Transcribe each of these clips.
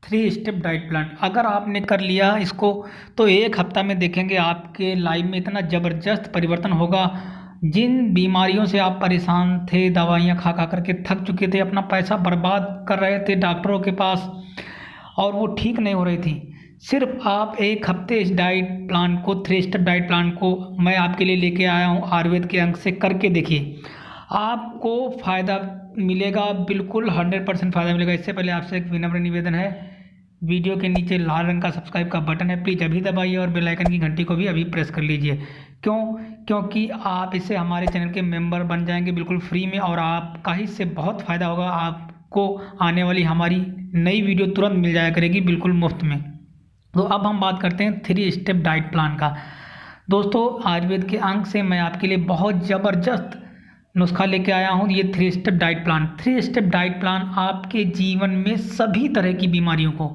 Three step diet plan अगर आपने कर लिया इसको तो एक हफ्ता में देखेंगे आपके लाइफ में इतना ज़बरदस्त परिवर्तन होगा। जिन बीमारियों से आप परेशान थे, दवाइयाँ खा खा करके थक चुके थे, अपना पैसा बर्बाद कर रहे थे डॉक्टरों के पास और वो ठीक नहीं हो रही थी, सिर्फ आप एक हफ्ते इस डाइट प्लान को, थ्री स्टेप डाइट प्लान को मैं आपके लिए लेके आया हूँ आयुर्वेद के अंग से, करके देखिए आपको फ़ायदा मिलेगा, बिल्कुल 100% फ़ायदा मिलेगा। इससे पहले आपसे एक विनम्र निवेदन है, वीडियो के नीचे लाल रंग का सब्सक्राइब का बटन है, प्लीज़ अभी दबाइए और बेल आइकन की घंटी को भी अभी प्रेस कर लीजिए। क्यों? क्योंकि आप इससे हमारे चैनल के मेंबर बन जाएंगे बिल्कुल फ्री में और आपका ही इससे बहुत फ़ायदा होगा। आपको आने वाली हमारी नई वीडियो तुरंत मिल जाया करेगी बिल्कुल मुफ्त में। तो अब हम बात करते हैं थ्री स्टेप डाइट प्लान का। दोस्तों, आयुर्वेद के अंग से मैं आपके लिए बहुत ज़बरदस्त नुस्खा लेके आया हूँ। ये three step diet plan, three step diet plan आपके जीवन में सभी तरह की बीमारियों को,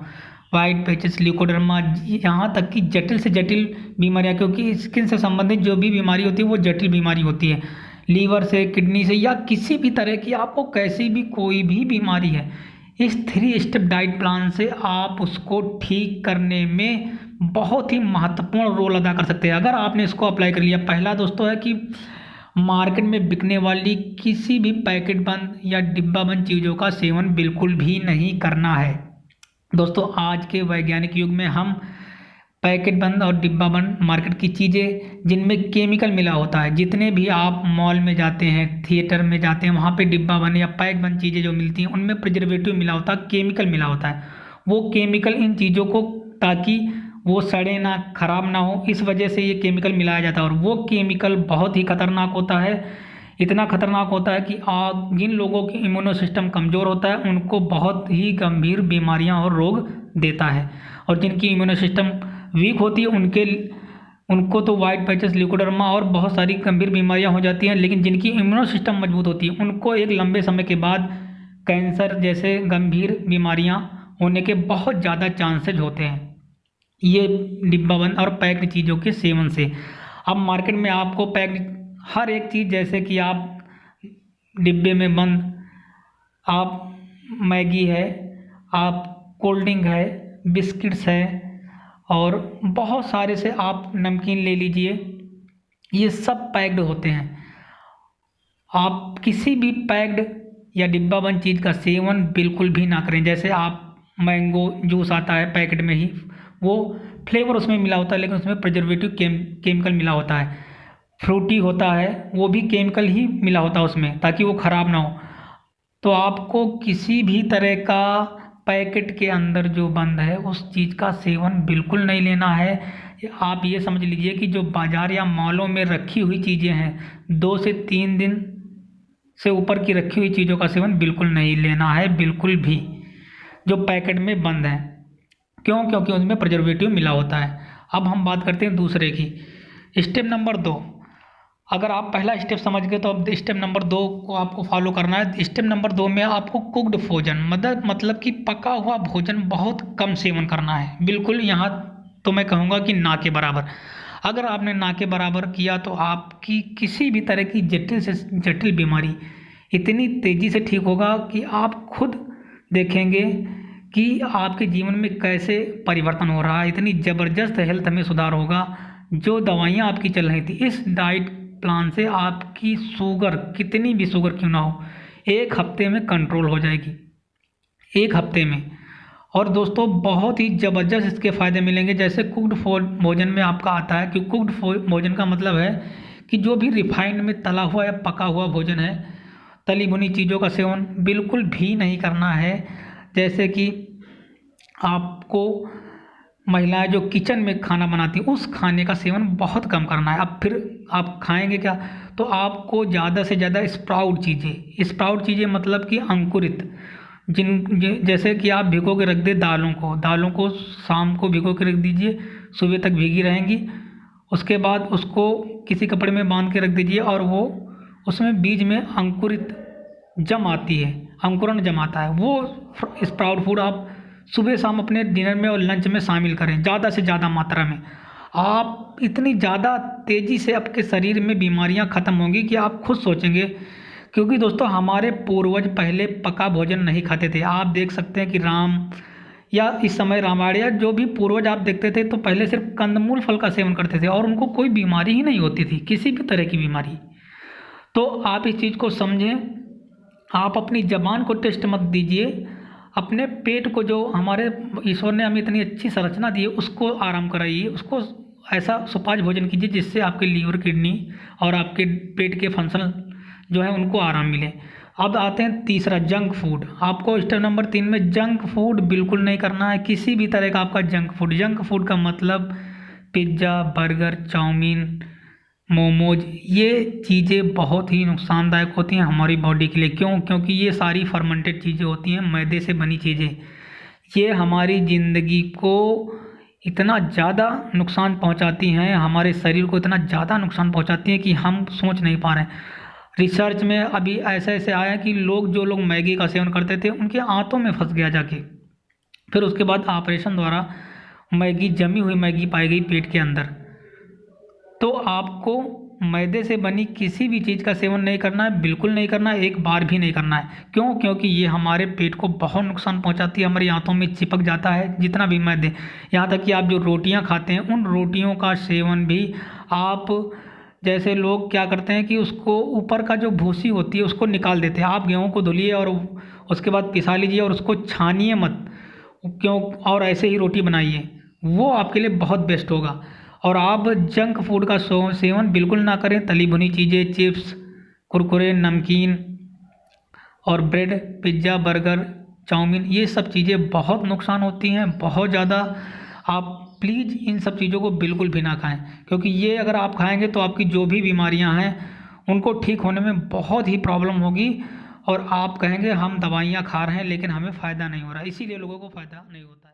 वाइट पैचेस, ल्यूकोडर्मा, यहाँ तक कि जटिल से जटिल बीमारियाँ, क्योंकि स्किन से संबंधित जो भी बीमारी होती है वो जटिल बीमारी होती है, लीवर से, किडनी से या किसी भी तरह की आपको कैसी भी कोई भी बीमारी है, इस थ्री स्टेप डाइट प्लान से आप उसको ठीक करने में बहुत ही महत्वपूर्ण रोल अदा कर सकते हैं अगर आपने इसको अप्लाई कर लिया। पहला दोस्तों है कि मार्केट में बिकने वाली किसी भी पैकेट बंद या डिब्बा बंद चीज़ों का सेवन बिल्कुल भी नहीं करना है। दोस्तों, आज के वैज्ञानिक युग में हम पैकेट बंद और डिब्बा बंद मार्केट की चीज़ें जिनमें केमिकल मिला होता है, जितने भी आप मॉल में जाते हैं, थिएटर में जाते हैं, वहाँ पे डिब्बा बंद या पैक बंद चीज़ें जो मिलती हैं उनमें प्रिजर्वेटिव मिला होता है, केमिकल मिला होता है। वो केमिकल इन चीज़ों को, ताकि वो सड़े ना, खराब ना हो, इस वजह से ये केमिकल मिलाया जाता है और वो केमिकल बहुत ही खतरनाक होता है। इतना खतरनाक होता है कि जिन लोगों की इम्यूनो सिस्टम कमज़ोर होता है उनको बहुत ही गंभीर बीमारियां और रोग देता है, और जिनकी इम्यूनो सिस्टम वीक होती है उनको तो वाइट पैचेस, ल्यूकोडर्मा और बहुत सारी गंभीर बीमारियां हो जाती हैं। लेकिन जिनकी इम्यूनो सिस्टम मजबूत होती है उनको एक लंबे समय के बाद कैंसर जैसे गंभीर बीमारियां होने के बहुत ज़्यादा चांसेज होते हैं ये डिब्बा बंद और पैक्ड चीज़ों के सेवन से। अब मार्केट में आपको पैक्ड हर एक चीज़, जैसे कि आप डिब्बे में बंद, आप मैगी है, आप कोल्ड ड्रिंक है, बिस्किट्स है और बहुत सारे से आप नमकीन ले लीजिए, ये सब पैक्ड होते हैं। आप किसी भी पैक्ड या डिब्बा बंद चीज़ का सेवन बिल्कुल भी ना करें। जैसे आप मैंगो जूस आता है पैकेट में ही, वो फ्लेवर उसमें मिला होता है लेकिन उसमें प्रिजर्वेटिव केमिकल मिला होता है। फ्रूटी होता है वो भी केमिकल ही मिला होता है उसमें, ताकि वो ख़राब ना हो। तो आपको किसी भी तरह का पैकेट के अंदर जो बंद है उस चीज़ का सेवन बिल्कुल नहीं लेना है। आप ये समझ लीजिए कि जो बाज़ार या मॉलों में रखी हुई चीज़ें हैं, 2 से 3 दिन से ऊपर की रखी हुई चीज़ों का सेवन बिल्कुल नहीं लेना है, बिल्कुल भी, जो पैकेट में बंद है। क्यों? क्योंकि उसमें प्रिजर्वेटिव मिला होता है। अब हम बात करते हैं दूसरे की, स्टेप नंबर 2। अगर आप पहला स्टेप समझ गए तो अब स्टेप नंबर 2 को आपको फॉलो करना है। स्टेप नंबर 2 में आपको कुक्ड भोजन, मतलब कि पका हुआ भोजन बहुत कम सेवन करना है, बिल्कुल, यहाँ तो मैं कहूँगा कि ना के बराबर। अगर आपने ना के बराबर किया तो आपकी किसी भी तरह की जटिल से जटिल बीमारी इतनी तेज़ी से ठीक होगा कि आप खुद देखेंगे कि आपके जीवन में कैसे परिवर्तन हो रहा है। इतनी ज़बरदस्त हेल्थ में सुधार होगा। जो दवाइयाँ आपकी चल रही थी, इस डाइट प्लान से आपकी शुगर, कितनी भी शुगर क्यों ना हो, 1 हफ्ते में कंट्रोल हो जाएगी, 1 हफ्ते में। और दोस्तों, बहुत ही ज़बरदस्त इसके फ़ायदे मिलेंगे। जैसे कुक्ड भोजन में आपका आता है कि कुक्ड भोजन का मतलब है कि जो भी रिफाइंड में तला हुआ या पका हुआ भोजन है, तली भुनी चीज़ों का सेवन बिल्कुल भी नहीं करना है। जैसे कि आपको महिलाएं जो किचन में खाना बनाती हैं उस खाने का सेवन बहुत कम करना है। अब फिर आप खाएंगे क्या? तो आपको ज़्यादा से ज़्यादा स्प्राउट चीज़ें मतलब कि अंकुरित, जैसे कि आप भिगो के रख दे दालों को शाम को भिगो के रख दीजिए, सुबह तक भीगी रहेंगी। उसके बाद उसको किसी कपड़े में बांध के रख दीजिए और वो उसमें बीज में अंकुरण जम आता है। वो स्प्राउट फूड आप सुबह शाम अपने डिनर में और लंच में शामिल करें, ज़्यादा से ज़्यादा मात्रा में। आप इतनी ज़्यादा तेज़ी से आपके शरीर में बीमारियां ख़त्म होंगी कि आप खुद सोचेंगे। क्योंकि दोस्तों, हमारे पूर्वज पहले पका भोजन नहीं खाते थे। आप देख सकते हैं कि राम या इस समय रामायण या जो भी पूर्वज आप देखते थे तो पहले सिर्फ कंदमूल फल का सेवन करते थे और उनको कोई बीमारी ही नहीं होती थी, किसी भी तरह की बीमारी। तो आप इस चीज़ को समझें, आप अपनी ज़बान को टेस्ट मत दीजिए, अपने पेट को जो हमारे ईश्वर ने हमें इतनी अच्छी संरचना दी है उसको आराम कराइए, उसको ऐसा सुपाच्य भोजन कीजिए जिससे आपके लीवर, किडनी और आपके पेट के फंक्शन जो है उनको आराम मिले। अब आते हैं तीसरा, जंक फूड। आपको स्टेप नंबर 3 में जंक फूड बिल्कुल नहीं करना है, किसी भी तरह का आपका जंक फूड। जंक फूड का मतलब पिज्ज़ा, बर्गर, चाउमीन, मोमोज, ये चीज़ें बहुत ही नुकसानदायक होती हैं हमारी बॉडी के लिए। क्यों? क्योंकि ये सारी फर्मेंटेड चीज़ें होती हैं, मैदे से बनी चीज़ें। ये हमारी ज़िंदगी को इतना ज़्यादा नुकसान पहुंचाती हैं, हमारे शरीर को इतना ज़्यादा नुकसान पहुंचाती हैं कि हम सोच नहीं पा रहे हैं। रिसर्च में अभी ऐसे ऐसे आया कि जो लोग मैगी का सेवन करते थे उनके आंतों में फंस गया जाके, फिर उसके बाद ऑपरेशन द्वारा मैगी, जमी हुई मैगी पाई गई पेट के अंदर। तो आपको मैदे से बनी किसी भी चीज़ का सेवन नहीं करना है, बिल्कुल नहीं करना है, एक बार भी नहीं करना है। क्यों? क्योंकि ये हमारे पेट को बहुत नुकसान पहुंचाती है, हमारी आंतों में चिपक जाता है जितना भी मैदे। यहाँ तक कि आप जो रोटियां खाते हैं उन रोटियों का सेवन भी आप, जैसे लोग क्या करते हैं कि उसको ऊपर का जो भूसी होती है उसको निकाल देते हैं। आप गेहूँ को धुलिए और उसके बाद पिसा लीजिए और उसको छानिए मत, क्यों, और ऐसे ही रोटी बनाइए, वो आपके लिए बहुत बेस्ट होगा। और आप जंक फूड का सेवन बिल्कुल ना करें। तली भुनी चीज़ें, चिप्स, कुरकुरे, नमकीन और ब्रेड, पिज्ज़ा, बर्गर, चाउमीन, ये सब चीज़ें बहुत नुकसान होती हैं, बहुत ज़्यादा। आप प्लीज़ इन सब चीज़ों को बिल्कुल भी ना खाएं, क्योंकि ये अगर आप खाएंगे तो आपकी जो भी बीमारियां हैं उनको ठीक होने में बहुत ही प्रॉब्लम होगी और आप कहेंगे हम दवाइयाँ खा रहे हैं लेकिन हमें फ़ायदा नहीं हो रहा, इसीलिए लोगों को फ़ायदा नहीं होता।